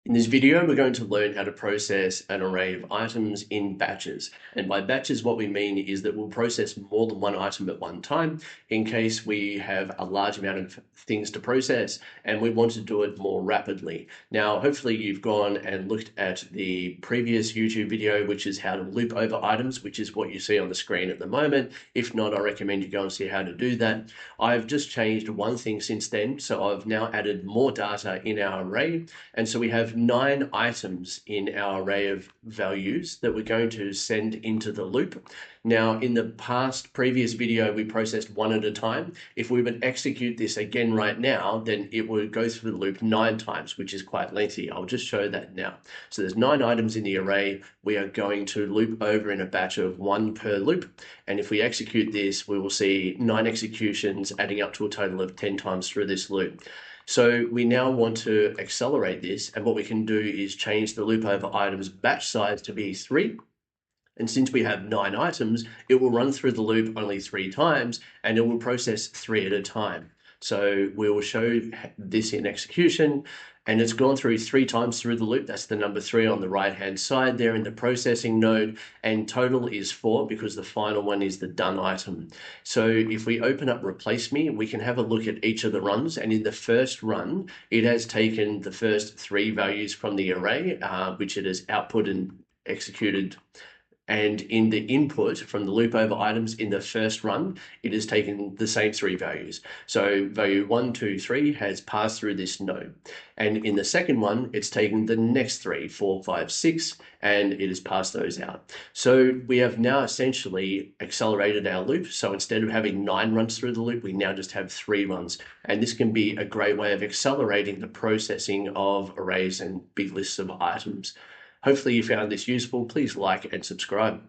In this video, we're going to learn how to process an array of items in batches. And by batches, what we mean is that we'll process more than one item at one time in case we have a large amount of things to process and we want to do it more rapidly. Now, hopefully you've gone and looked at the previous YouTube video, which is how to loop over items, which is what you see on the screen at the moment. If not, I recommend you go and see how to do that. I've just changed one thing since then. So I've now added more data in our array. And so we have 9 items in our array of values that we're going to send into the loop. Now, in the previous video, we processed one at a time. If we would execute this again right now, then it would go through the loop 9 times, which is quite lengthy. I'll just show that now. So there's 9 items in the array. We are going to loop over in a batch of 1 per loop. And if we execute this, we will see 9 executions adding up to a total of 10 times through this loop. So we now want to accelerate this, and what we can do is change the loop over items batch size to be 3. And since we have 9 items, it will run through the loop only 3 times, and it will process 3 at a time. So we will show this in execution, and it's gone through 3 times through the loop. That's the number 3 on the right-hand side there in the processing node, and total is 4 because the final one is the done item. So if we open up replace me, we can have a look at each of the runs, and in the first run, it has taken the first 3 values from the array, which it has output and executed. And in the input from the loop over items in the first run, it has taken the same 3 values. So value 1, 2, 3 has passed through this node. And in the second one, it's taken the next 3, 4, 5, 6, and it has passed those out. So we have now essentially accelerated our loop. So instead of having 9 runs through the loop, we now just have 3 runs. And this can be a great way of accelerating the processing of arrays and big lists of items. Hopefully you found this useful. Please like and subscribe.